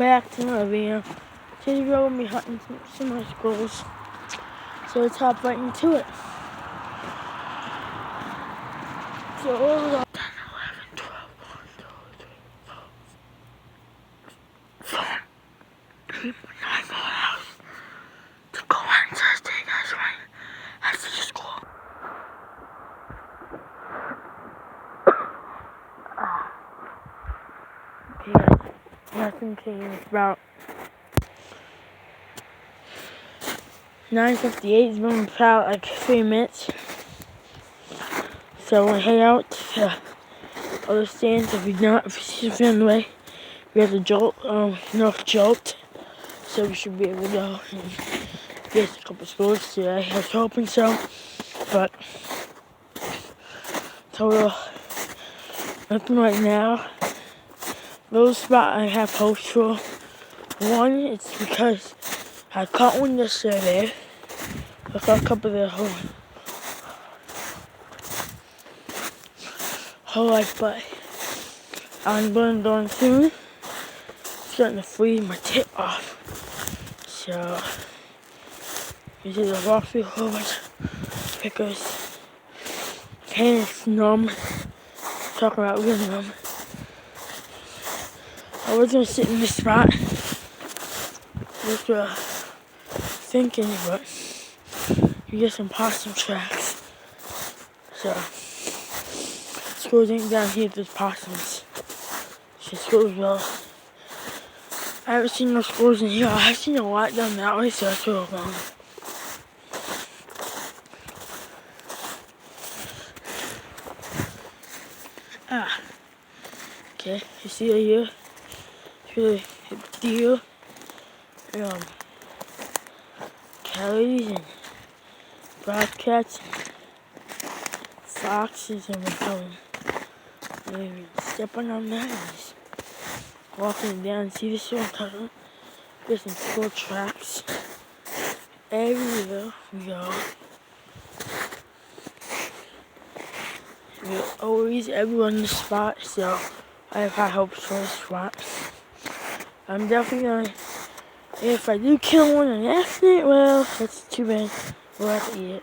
back to another video. Today's video will be hunting some more squirrels. So let's hop right into it. So what was 10, 11, 12, 1, 2, 3, 4, 3 more hours to go on Thursday, guys, right? After the school. Okay, guys. Nothing changed. It's about 9:58. It's been about like 3 minutes. So we'll head out to the other stands. If you see something on the way, we have the North Jolt. So we should be able to go and get a couple scores today. I was hoping so, but total nothing right now. Those spot I have hopes for. One, it's because I caught one yesterday. I caught a couple of the whole life, but I'm going to go in soon. It's starting to freeze my tip off. So, you see the walk through a whole bunch of pickers. Hand's numb. Talking about really numb. I was going to sit in this spot. Just thinking, but you get some possum tracks. So, squirrels ain't down here, there's possums. So squirrels well. I haven't seen no squirrels in here. I've seen a lot down that way, so that's where I'm going. Okay, you see it here? It's really a deer. Coyotes and bobcats and foxes, and we're coming. Maybe stepping on that and just walking down. See this one coming? There's some squirrel tracks everywhere we go. We're always everyone in the spot, so I have high hopes for this spot. I'm definitely gonna, if I do kill one in an accident, well, that's too bad. We'll have to eat it.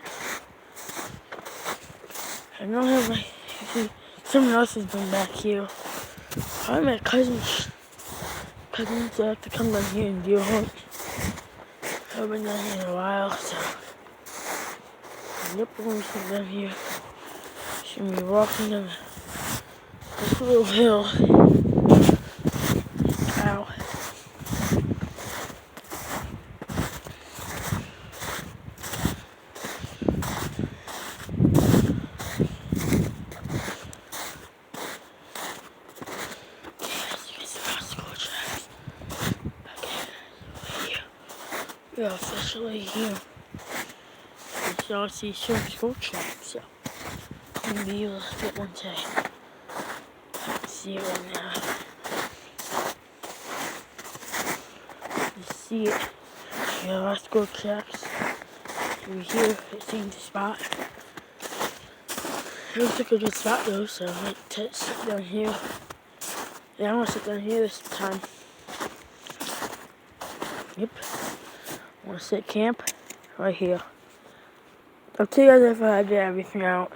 I don't have someone else has been back here. Probably my cousins have to come down here and deer hunt. I haven't been down here in a while, so. Yep, we're gonna sit down here. Should be walking down this little hill. Ow. We are officially here. We shall see some squirrel tracks, so maybe we'll get one today. See it right now. You see it. We have our squirrel tracks. Over here, it seems the spot. It looks like a good spot though, so I might sit down here. Yeah, I'm gonna sit down here this time. Yep. I'm gonna sit camp right here. I'll tell you guys if I did everything out.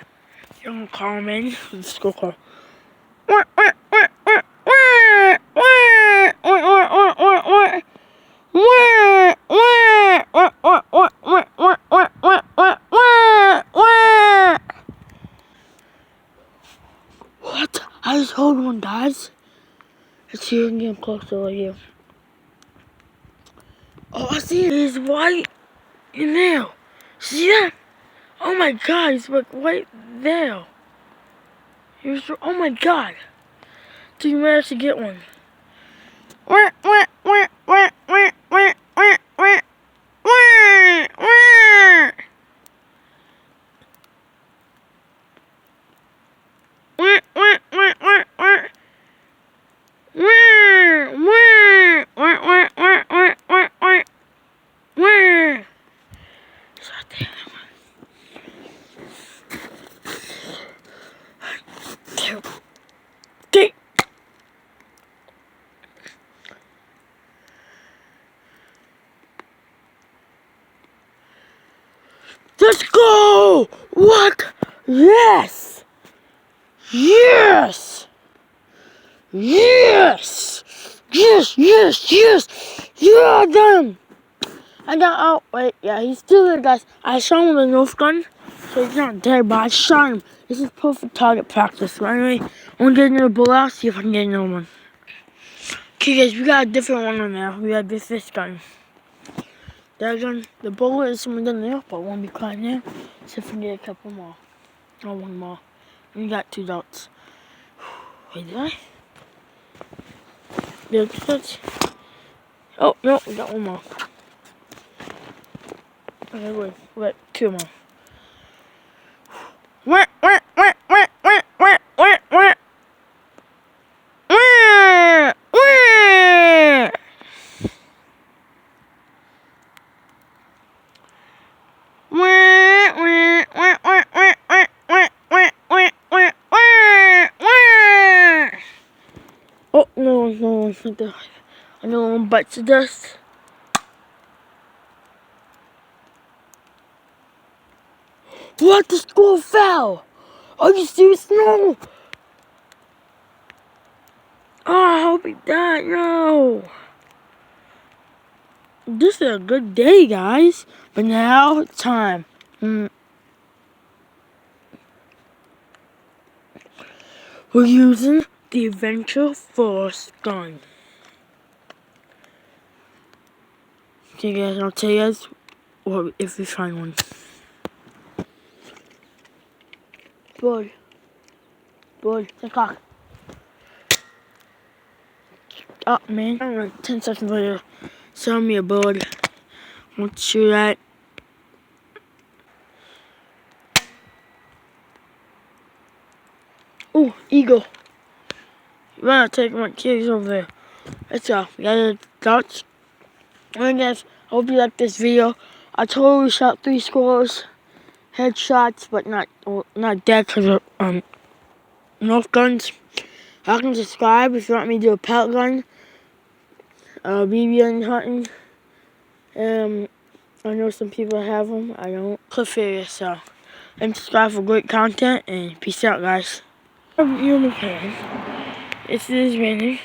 You're gonna call them in. Let's go call. What? I just heard one, guys. Let's see if we can get him closer right here. Oh, I see it. He's white in there. See that? Oh my god, he's like right there. Oh my god. Did you manage to get one? Let's go! What? Yes! Yes! Yes! Yes, yes, yes! Yeah, I got him! I got, oh, wait, yeah, he's still there, guys. I shot him with a Nerf gun, so he's not dead, but I shot him. This is perfect target practice. So anyway, I'm gonna get another bullet out, see if I can get another one. Okay, guys, we got a different one on there. We got this gun. That gun, the bullet is somewhere down there, but it won't be quite there. See if we can get a couple more. Or one more. We got 2 dots. Wait, did I? Did I get 2 dots? Oh, no, we got one more. Okay, wait, 2 more. Wah, wah, wah, wah, wah, wah, wah, wah. Wah, wah. Oh, no, another one bites the dust. What? The score fell! Are you serious? No! Oh, I hope he died. No! This is a good day, guys. But now it's time. We're using the Adventure Force gun. Okay, guys, I'll tell you guys what if we find one. Boy, 10 o'clock. Oh, man. I don't know, 10 seconds later, sell me a bird. Want to shoot at? Oh, eagle. You wanna take my kids over there. Let's go. We got the dots. Alright, guys, I hope you liked this video. I totally shot 3 squirrels, headshots, but not dead because of Nerf guns. I can subscribe if you want me to do a pellet gun, BB gun hunting. I know some people have them. I don't. Cliff area, so and subscribe for great content. And peace out, guys. It's raining.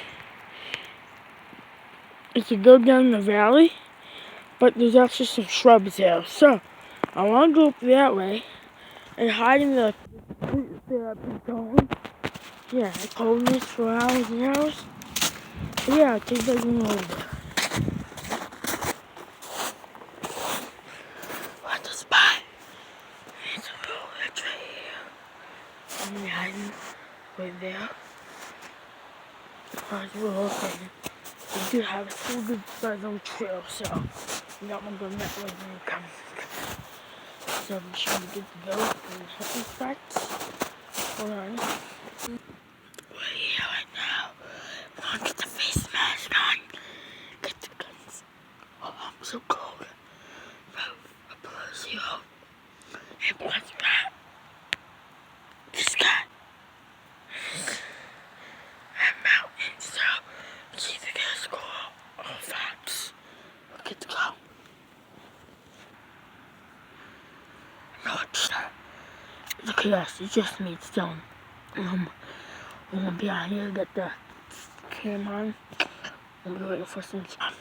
It's to go down the valley, but there's actually some shrubs there. So I want to go up that way and hide in the that I've been going. Yeah, it's holding this for hours and hours. But yeah, I think they're going over. What the spot? It's a little ledge right here. I'm hiding right there. As we're looking, we do have a full good size on trail, so we got one going that way when we come. So I'm sure we get to go and hunting spots. Hold on. We're here right now. Come on, get the face mask on. Get the guns. Oh, I'm so cold. Below 0. And what's that? This guy. A mountain, so it's either gonna score or fox. We'll get to go. No, it's not. Look at us, it's just me, it's done. We're gonna be out here, get the cam on. We'll be waiting for some time.